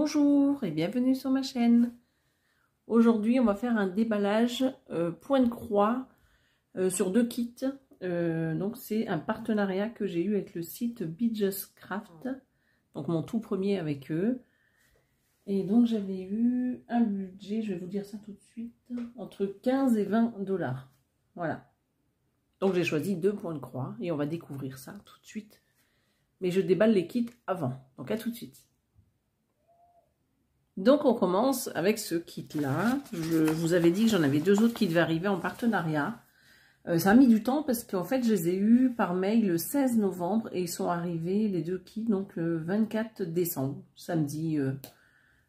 Bonjour et bienvenue sur ma chaîne. Aujourd'hui on va faire un déballage point de croix sur deux kits. Donc c'est un partenariat que j'ai eu avec le site Be Just Craft, donc mon tout premier avec eux. Et donc j'avais eu un budget, je vais vous dire ça tout de suite, entre 15 et 20 $. Voilà. Donc j'ai choisi deux points de croix et on va découvrir ça tout de suite. Mais je déballe les kits avant, donc à tout de suite. Donc on commence avec ce kit là. Je vous avais dit que j'en avais deux autres qui devaient arriver en partenariat. Ça a mis du temps parce qu'en fait je les ai eus par mail le 16 novembre et ils sont arrivés les deux kits donc le 24 décembre, samedi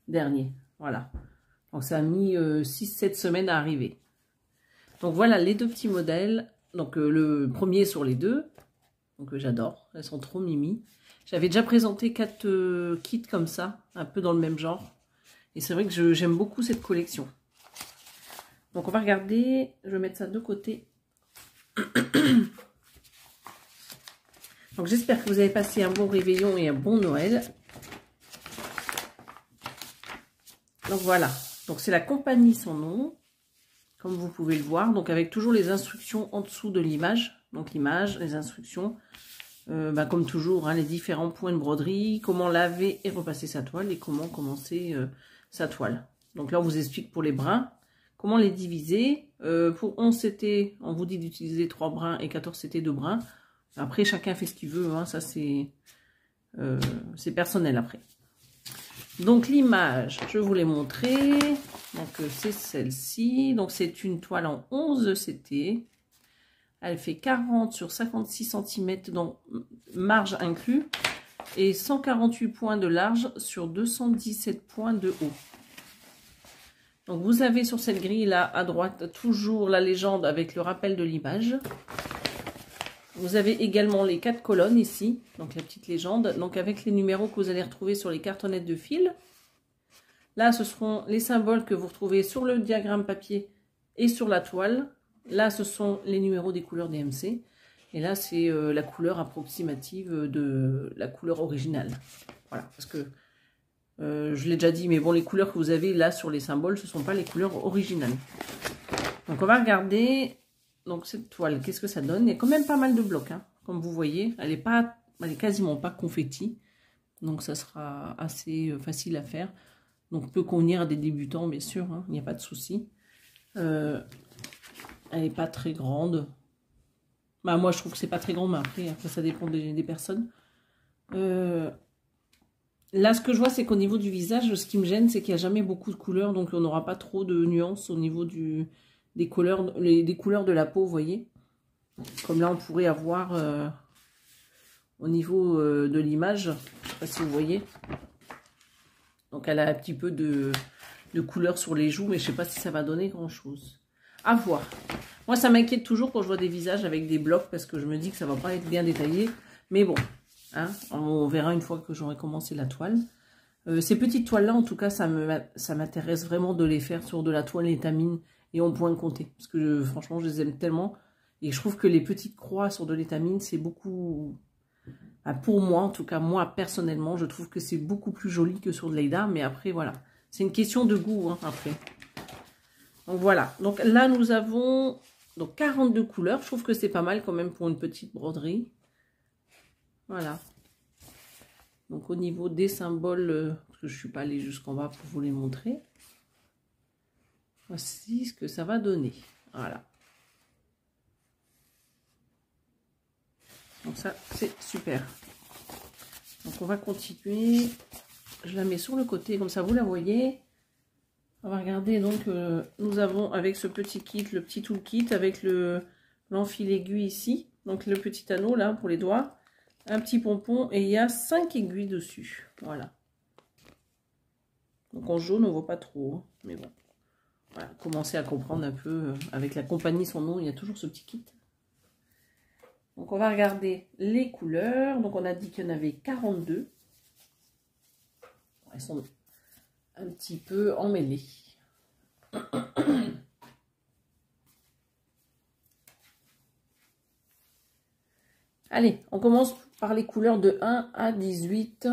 dernier. Voilà. Donc ça a mis 6-7 semaines à arriver. Donc voilà les deux petits modèles. Donc le premier sur les deux. Donc j'adore, elles sont trop mimi. J'avais déjà présenté 4 kits comme ça, un peu dans le même genre. Et c'est vrai que j'aime beaucoup cette collection. Donc on va regarder, je vais mettre ça de côté. Donc j'espère que vous avez passé un bon réveillon et un bon Noël. Donc voilà, donc c'est la compagnie Son Nom, comme vous pouvez le voir. Donc avec toujours les instructions en dessous de l'image. Donc l'image, les instructions, comme toujours, hein, les différents points de broderie, comment laver et repasser sa toile et comment commencer sa toile. Donc là on vous explique pour les brins, comment les diviser. Pour 11 CT, on vous dit d'utiliser 3 brins et 14 CT 2 brins. Après chacun fait ce qu'il veut, hein, ça c'est personnel après. Donc l'image, je vous l'ai montré. Donc c'est celle-ci. Donc c'est une toile en 11 CT. Elle fait 40 sur 56 cm dans marge inclus et 148 points de large sur 217 points de haut. Donc vous avez sur cette grille là à droite toujours la légende avec le rappel de l'image. Vous avez également les 4 colonnes ici, donc la petite légende, donc avec les numéros que vous allez retrouver sur les cartonnettes de fil. Là ce seront les symboles que vous retrouvez sur le diagramme papier et sur la toile. Là ce sont les numéros des couleurs DMC. Et là c'est la couleur approximative de la couleur originale. Voilà, parce que je l'ai déjà dit, mais bon, les couleurs que vous avez là sur les symboles, ce ne sont pas les couleurs originales. Donc on va regarder donc cette toile, qu'est-ce que ça donne. Il y a quand même pas mal de blocs, hein, comme vous voyez. Elle est quasiment pas confetti. Donc ça sera assez facile à faire. Donc peut convenir à des débutants, bien sûr, hein, il n'y a pas de souci. Elle n'est pas très grande. Bah, moi je trouve que c'est pas très grand, mais après ça dépend des personnes. Là, ce que je vois, c'est qu'au niveau du visage, ce qui me gêne, c'est qu'il n'y a jamais beaucoup de couleurs. Donc, on n'aura pas trop de nuances au niveau des couleurs de la peau, vous voyez. Comme là, on pourrait avoir au niveau de l'image. Je ne sais pas si vous voyez. Donc, elle a un petit peu de couleur sur les joues, mais je ne sais pas si ça va donner grand-chose. À voir. Moi, ça m'inquiète toujours quand je vois des visages avec des blocs, parce que je me dis que ça ne va pas être bien détaillé. Mais bon. Hein, on verra une fois que j'aurai commencé la toile. Ces petites toiles-là, en tout cas, ça m'intéresse vraiment de les faire sur de la toile étamine et en point compté. Parce que franchement, je les aime tellement. Et je trouve que les petites croix sur de l'étamine, c'est beaucoup... pour moi, en tout cas, moi, personnellement, je trouve que c'est beaucoup plus joli que sur de l'Aïda. Mais après, voilà. C'est une question de goût, hein, après. Donc, voilà. Donc là, nous avons donc 42 couleurs. Je trouve que c'est pas mal quand même pour une petite broderie. Voilà. Donc au niveau des symboles, parce que je ne suis pas allée jusqu'en bas pour vous les montrer. Voici ce que ça va donner. Voilà. Donc ça, c'est super. Donc on va continuer. Je la mets sur le côté, comme ça vous la voyez. On va regarder, donc nous avons avec ce petit kit, le petit toolkit, avec l'enfil aiguille ici. Donc le petit anneau là pour les doigts. Un petit pompon et il y a 5 aiguilles dessus. Voilà. Donc en jaune, on ne voit pas trop. Hein, mais bon. Voilà. Commencez à comprendre un peu. Avec la compagnie Son Nom, il y a toujours ce petit kit. Donc on va regarder les couleurs. Donc on a dit qu'il y en avait 42. Elles sont un petit peu emmêlées. Allez, on commence par les couleurs de 1 à 18.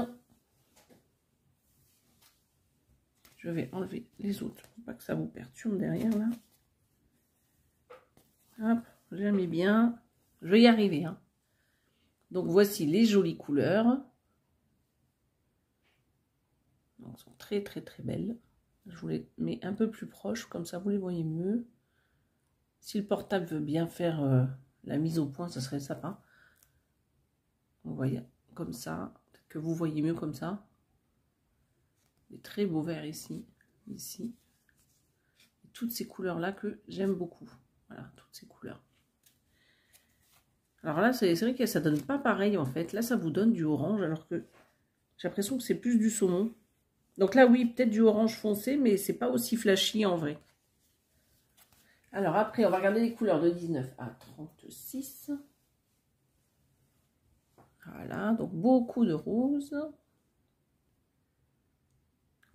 Je vais enlever les autres, pour pas que ça vous perturbe derrière là. Hop, j'ai mis bien. Je vais y arriver. Hein. Donc voici les jolies couleurs. Donc, elles sont très très très belles. Je vous les mets un peu plus proches, comme ça vous les voyez mieux. Si le portable veut bien faire la mise au point, ça serait sympa. Vous voyez, comme ça, peut-être que vous voyez mieux comme ça. Des très beaux verts ici, ici. Et toutes ces couleurs-là que j'aime beaucoup. Voilà, toutes ces couleurs. Alors là, c'est vrai que ça donne pas pareil en fait. Là, ça vous donne du orange, alors que j'ai l'impression que c'est plus du saumon. Donc là, oui, peut-être du orange foncé, mais c'est pas aussi flashy en vrai. Alors après, on va regarder les couleurs de 19 à 36. Voilà, donc beaucoup de rose.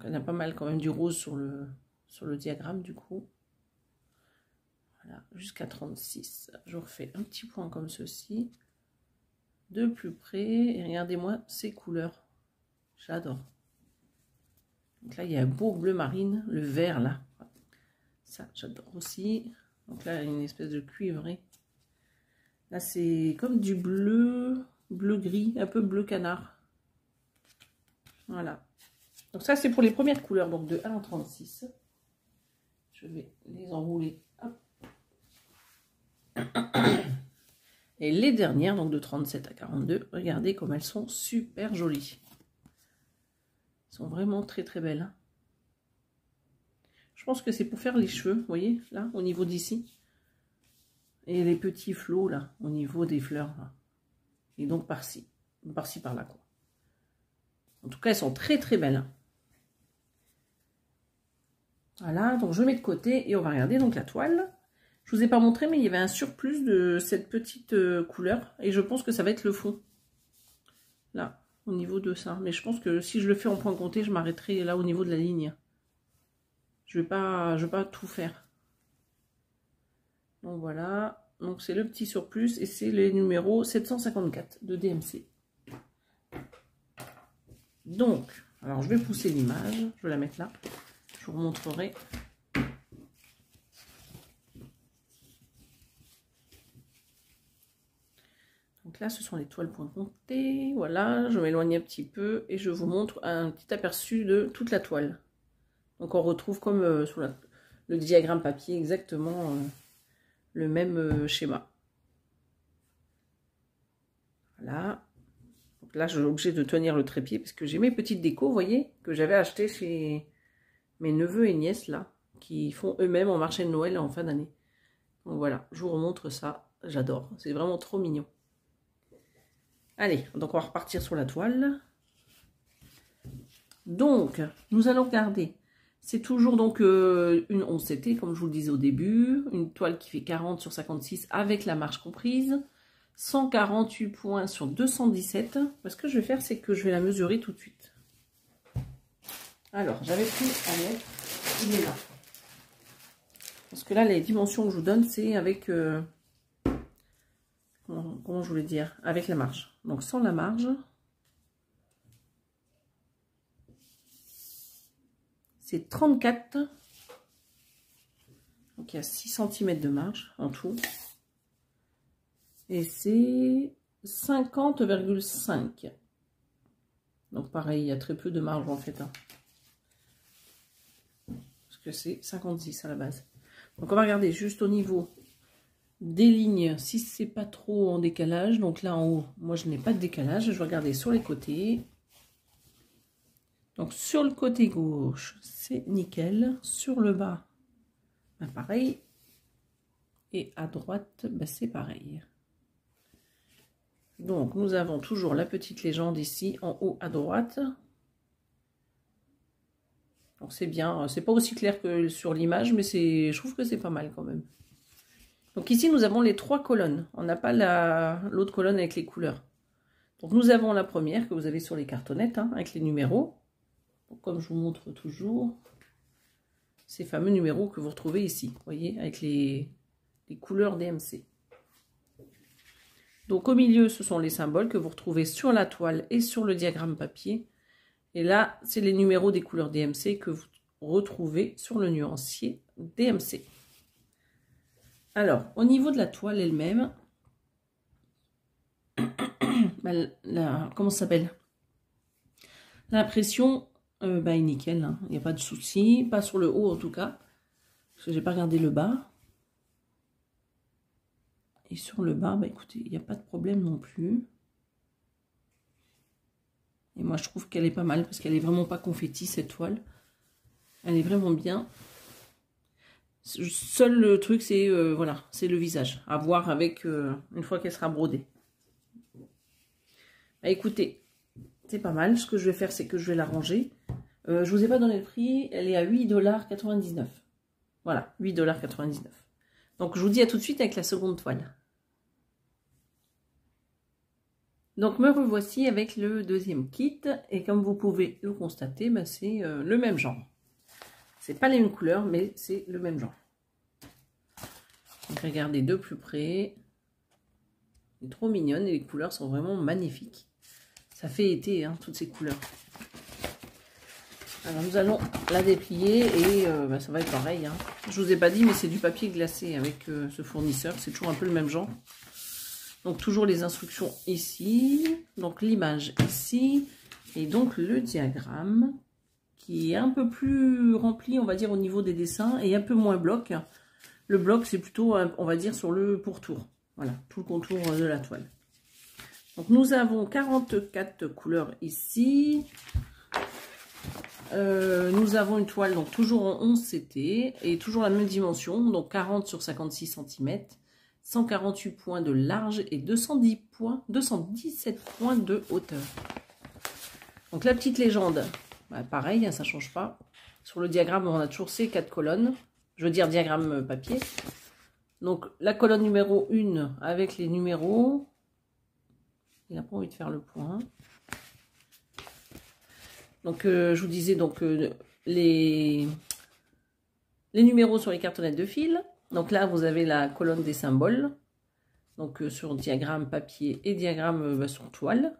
Il y en a pas mal quand même du rose sur le diagramme du coup. Voilà, jusqu'à 36. Je refais un petit point comme ceci. De plus près. Et regardez-moi ces couleurs. J'adore. Donc là, il y a un beau bleu marine, le vert là. Ça, j'adore aussi. Donc là, il y a une espèce de cuivré. Là, c'est comme du bleu, bleu-gris, un peu bleu canard. Voilà. Donc ça, c'est pour les premières couleurs, donc de 1 à 36. Je vais les enrouler. Hop. Et les dernières, donc de 37 à 42, regardez comme elles sont super jolies. Elles sont vraiment très très belles. Je pense que c'est pour faire les cheveux, vous voyez, là, au niveau d'ici. Et les petits flots, là, au niveau des fleurs. Là. Et donc par-ci, par-là, quoi. En tout cas, elles sont très très belles. Voilà, donc je mets de côté et on va regarder donc la toile. Je vous ai pas montré, mais il y avait un surplus de cette petite couleur. Et je pense que ça va être le fond. Là, au niveau de ça. Mais je pense que si je le fais en point compté, je m'arrêterai là au niveau de la ligne. Je vais pas tout faire. Donc voilà. Donc c'est le petit surplus et c'est les numéros 754 de DMC. Donc, alors je vais pousser l'image. Je vais la mettre là. Je vous montrerai. Donc là, ce sont les toiles point compté. Voilà, je m'éloigne un petit peu et je vous montre un petit aperçu de toute la toile. Donc on retrouve comme sur le diagramme papier exactement le même schéma. Voilà. Donc là, je suis obligée de tenir le trépied parce que j'ai mes petites décos, vous voyez, que j'avais acheté chez mes neveux et nièces là, qui font eux-mêmes en marché de Noël en fin d'année. Donc voilà, je vous remontre ça. J'adore. C'est vraiment trop mignon. Allez, donc on va repartir sur la toile. Donc, nous allons regarder. C'est toujours donc une 11 CT, comme je vous le disais au début. Une toile qui fait 40 sur 56 avec la marge comprise. 148 points sur 217. Ce que je vais faire, c'est que je vais la mesurer tout de suite. Alors, j'avais pris un mètre. Il est là. Parce que là, les dimensions que je vous donne, c'est avec... comment je voulais dire? Avec la marge. Donc, sans la marge... C'est 34, donc il y a 6 cm de marge en tout, et c'est 50,5. Donc pareil, il y a très peu de marge en fait, hein. Parce que c'est 56 à la base. Donc on va regarder juste au niveau des lignes, si c'est pas trop en décalage. Donc là en haut, moi je n'ai pas de décalage, je vais regarder sur les côtés. Donc sur le côté gauche, c'est nickel. Sur le bas, ben pareil. Et à droite, ben c'est pareil. Donc nous avons toujours la petite légende ici, en haut à droite. Donc c'est bien. C'est pas aussi clair que sur l'image, mais je trouve que c'est pas mal quand même. Donc ici, nous avons les 3 colonnes. On n'a pas l'autre colonne avec les couleurs. Donc nous avons la première que vous avez sur les cartonnettes, hein, avec les numéros. Donc, comme je vous montre toujours, ces fameux numéros que vous retrouvez ici, vous voyez, avec les couleurs DMC. Donc au milieu, ce sont les symboles que vous retrouvez sur la toile et sur le diagramme papier. Et là, c'est les numéros des couleurs DMC que retrouver sur le nuancier DMC. Alors, au niveau de la toile elle-même, comment ça s'appelle? L'impression est nickel, hein. Il n'y a pas de souci, pas sur le haut en tout cas, parce que j'ai pas regardé le bas. Et sur le bas, écoutez, il n'y a pas de problème non plus. Et moi je trouve qu'elle est pas mal, parce qu'elle est vraiment pas confetti cette toile. Elle est vraiment bien. Seul le truc, c'est voilà, c'est le visage. À voir avec une fois qu'elle sera brodée. Écoutez, c'est pas mal. Ce que je vais faire, c'est que je vais la ranger. Je vous ai pas donné le prix. Elle est à 8,99 $. Voilà, 8,99 $. Donc je vous dis à tout de suite avec la seconde toile. Donc me revoici avec le deuxième kit. Et comme vous pouvez le constater, c'est le même genre. C'est pas les mêmes couleurs, mais c'est le même genre. Donc regardez de plus près. Elle est trop mignonne et les couleurs sont vraiment magnifiques. Ça fait été, hein, toutes ces couleurs. Alors nous allons la déplier et ça va être pareil. Hein. Je vous ai pas dit, mais c'est du papier glacé avec ce fournisseur. C'est toujours un peu le même genre. Donc toujours les instructions ici. Donc l'image ici. Et donc le diagramme qui est un peu plus rempli, on va dire, au niveau des dessins et un peu moins bloc. Le bloc, c'est plutôt, on va dire, sur le pourtour. Voilà, tout le contour de la toile. Donc, nous avons 44 couleurs ici. Nous avons une toile, donc toujours en 11 CT et toujours la même dimension. Donc, 40 sur 56 cm, 148 points de large et 217 points de hauteur. Donc, la petite légende, pareil, hein, ça ne change pas. Sur le diagramme, on a toujours ces 4 colonnes. Je veux dire diagramme papier. Donc, la colonne numéro 1 avec les numéros. Il n'a pas envie de faire le point. Donc, je vous disais donc les numéros sur les cartonnettes de fil. Donc là, vous avez la colonne des symboles. Donc, sur diagramme papier et diagramme sur toile.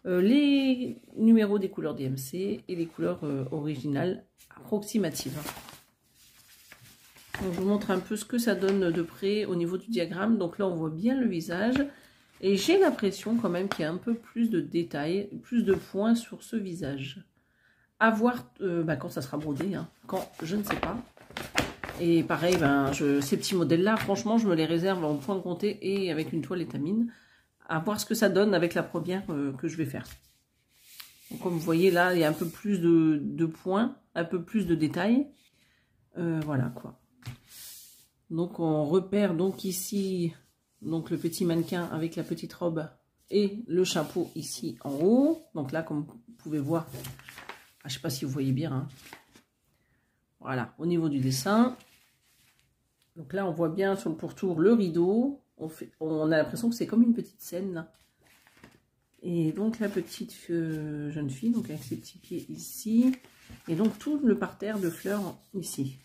Les numéros des couleurs DMC et les couleurs originales approximatives. Donc, je vous montre un peu ce que ça donne de près au niveau du diagramme. Donc là, on voit bien le visage. Et j'ai l'impression quand même qu'il y a un peu plus de détails, plus de points sur ce visage. À voir quand ça sera brodé. Hein. Quand, je ne sais pas. Et pareil, ces petits modèles-là, franchement, je me les réserve en point de compter et avec une toile étamine. À voir ce que ça donne avec la première que je vais faire. Donc, comme vous voyez là, il y a un peu plus de points, un peu plus de détails. Voilà quoi. Donc on repère donc ici donc le petit mannequin avec la petite robe et le chapeau ici en haut. Donc là, comme vous pouvez voir, je ne sais pas si vous voyez bien. Hein. Voilà, au niveau du dessin. Donc là, on voit bien sur le pourtour le rideau. On a l'impression que c'est comme une petite scène là. Et donc la petite jeune fille, donc avec ses petits pieds ici. Et donc tout le parterre de fleurs ici.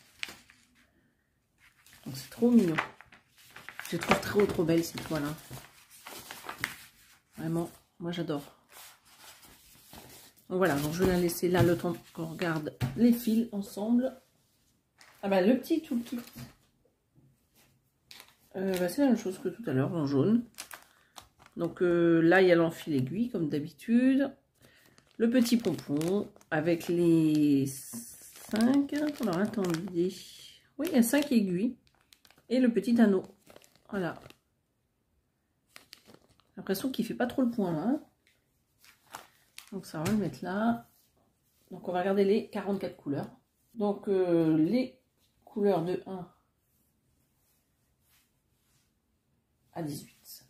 Donc c'est trop mignon. Je trouve trop belle cette toile. Hein. Vraiment, moi j'adore. Donc voilà, donc je vais la laisser là le temps qu'on regarde les fils ensemble. Ah bah le petit toolkit. C'est la même chose que tout à l'heure en jaune. Donc là il y a l'enfil aiguille comme d'habitude. Le petit pompon avec les 5. Alors attendez. Oui, il y a 5 aiguilles. Et le petit anneau. Voilà. J'ai l'impression qu'il ne fait pas trop le point là. Hein. Donc ça, on va le mettre là. Donc on va regarder les 44 couleurs. Donc les couleurs de 1 à 18.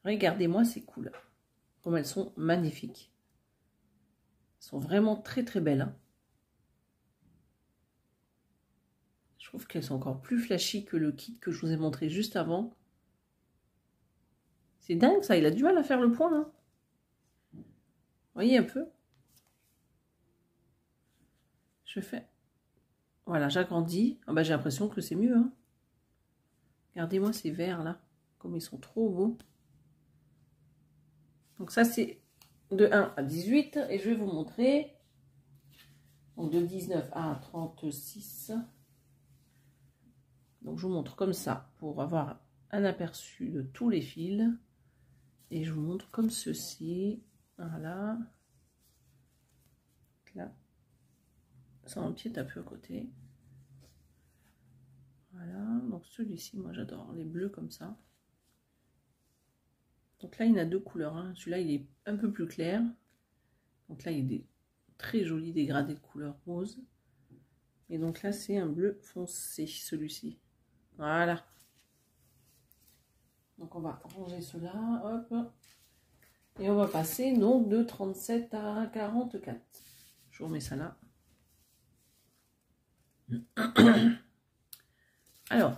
Regardez-moi ces couleurs. Comme elles sont magnifiques. Elles sont vraiment très très belles. Hein. Je trouve qu'elles sont encore plus flashy que le kit que je vous ai montré juste avant. C'est dingue ça, il a du mal à faire le point. Hein. Vous voyez un peu? Je fais... Voilà, j'agrandis. Ah bah, j'ai l'impression que c'est mieux. Hein. Regardez-moi ces verts là, comme ils sont trop beaux. Donc ça c'est de 1 à 18 et je vais vous montrer Donc de 19 à 36. Donc je vous montre comme ça pour avoir un aperçu de tous les fils. Et je vous montre comme ceci. Voilà. Là. Ça empiète un peu à côté. Voilà. Donc celui-ci, moi j'adore les bleus comme ça. Donc là, il y en a deux couleurs. Hein. Celui-là, il est un peu plus clair. Donc là, il y a des très jolis dégradés de couleur rose. Et donc là, c'est un bleu foncé, celui-ci. Voilà. Donc on va ranger cela. Hop. Et on va passer donc de 37 à 44. Je vous remets ça là. Alors,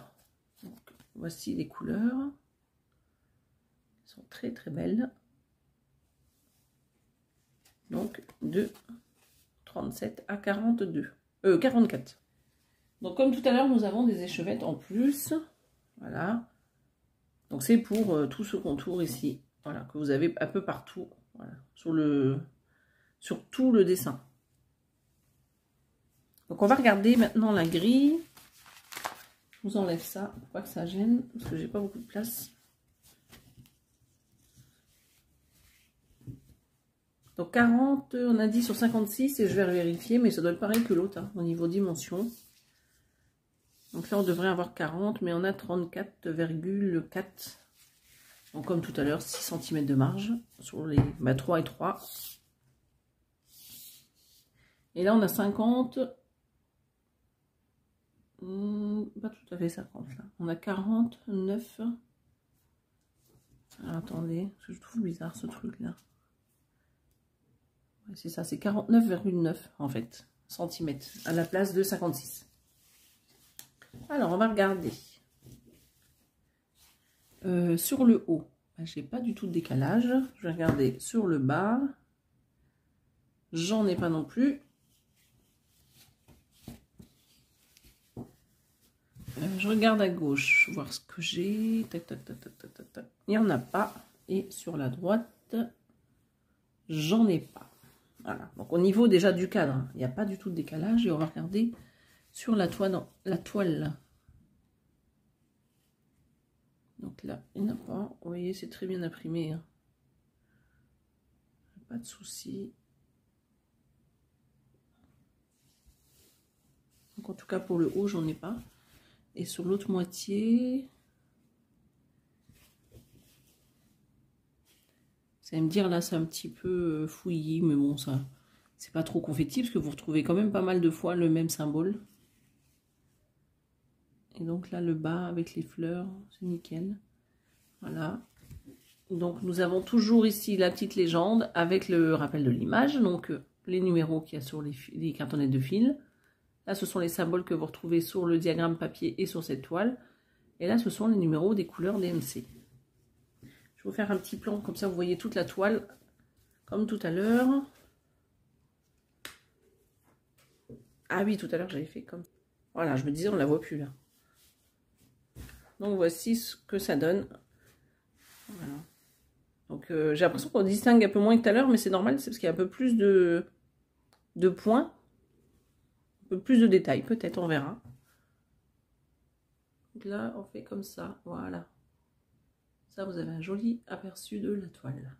donc, voici les couleurs. Elles sont très très belles. Donc de 37 à 44. Donc comme tout à l'heure, nous avons des échevettes en plus. Voilà. Donc c'est pour tout ce contour ici. Voilà, que vous avez un peu partout. Voilà, sur tout le dessin. Donc on va regarder maintenant la grille. Je vous enlève ça pour pas que ça gêne, parce que j'ai pas beaucoup de place. Donc 40, on a dit sur 56, et je vais vérifier, mais ça doit être pareil que l'autre, hein, au niveau dimension. Donc là, on devrait avoir 40, mais on a 34,4. Donc comme tout à l'heure, 6 cm de marge sur les 3 et 3. Et là, on a 50. Pas tout à fait 50 là. On a 49. Alors, attendez, parce que je trouve bizarre ce truc là. Ouais, c'est ça, c'est 49,9 en fait, centimètres à la place de 56. Alors, on va regarder. Sur le haut, ben, j'ai pas du tout de décalage. Je vais regarder sur le bas. J'en ai pas non plus. Je regarde à gauche, voir ce que j'ai. Tac, tac, tac, tac, tac, tac, tac. Il n'y en a pas. Et sur la droite, j'en ai pas. Voilà. Donc au niveau déjà du cadre, il n'y a pas du tout de décalage. Et on va regarder sur la toile. Donc là, il n'y en a pas. Vous voyez, c'est très bien imprimé. Hein. Pas de souci. Donc en tout cas pour le haut, j'en ai pas. Et sur l'autre moitié, vous allez me dire là, c'est un petit peu fouillis, mais bon, ça, c'est pas trop confetti parce que vous retrouvez quand même pas mal de fois le même symbole. Et donc là, le bas avec les fleurs, c'est nickel. Voilà. Donc nous avons toujours ici la petite légende avec le rappel de l'image. Donc les numéros qu'il y a sur les cartonnettes de fil. Là, ce sont les symboles que vous retrouvez sur le diagramme papier et sur cette toile. Et là, ce sont les numéros des couleurs DMC. Je vais vous faire un petit plan, comme ça vous voyez toute la toile, comme tout à l'heure. Ah oui, tout à l'heure, j'avais fait comme... Voilà, je me disais, on ne la voit plus là. Donc, voici ce que ça donne. Voilà. Donc, j'ai l'impression qu'on distingue un peu moins que tout à l'heure, mais c'est normal, c'est parce qu'il y a un peu plus de points. Un peu plus de détails, peut-être, on verra. Donc là, on fait comme ça, voilà. Ça, vous avez un joli aperçu de la toile.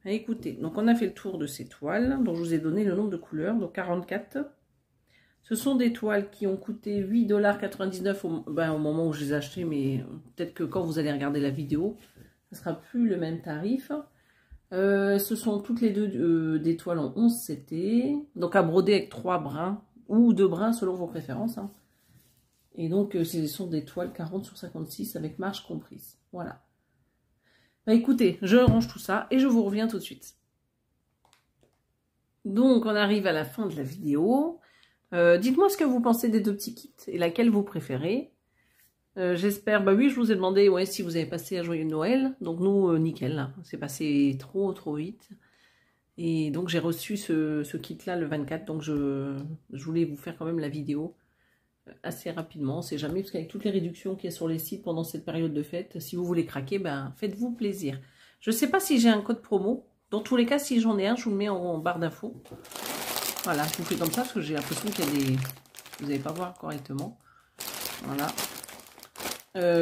Écoutez, donc on a fait le tour de ces toiles, dont je vous ai donné le nombre de couleurs, donc 44. Ce sont des toiles qui ont coûté 8,99 $ au moment où je les ai achetées, mais peut-être que quand vous allez regarder la vidéo, ce sera plus le même tarif. Ce sont toutes les deux des toiles en 11 CT, donc à broder avec 3 brins ou 2 brins selon vos préférences. Hein. Et donc ce sont des toiles 40 sur 56 avec marge comprise. Voilà. Bah écoutez, je range tout ça et je vous reviens tout de suite. Donc on arrive à la fin de la vidéo. Dites-moi ce que vous pensez des deux petits kits et laquelle vous préférez. J'espère, bah oui, je vous ai demandé ouais, si vous avez passé un joyeux Noël. Donc nous, nickel, c'est passé trop vite. Et donc j'ai reçu ce kit-là le 24, donc je voulais vous faire quand même la vidéo assez rapidement. On sait jamais, parce qu'avec toutes les réductions qu'il y a sur les sites pendant cette période de fête, si vous voulez craquer, ben faites-vous plaisir. Je ne sais pas si j'ai un code promo. Dans tous les cas, si j'en ai un, je vous le mets en barre d'infos. Voilà, je vous fais comme ça parce que j'ai l'impression qu'il y a des... Vous n'allez pas voir correctement. Voilà.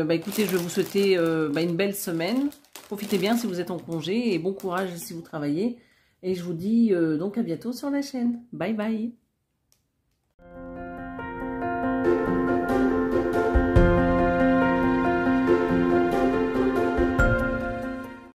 Bah écoutez, je vais vous souhaiter une belle semaine. Profitez bien si vous êtes en congé et bon courage si vous travaillez. Et je vous dis donc à bientôt sur la chaîne. Bye bye.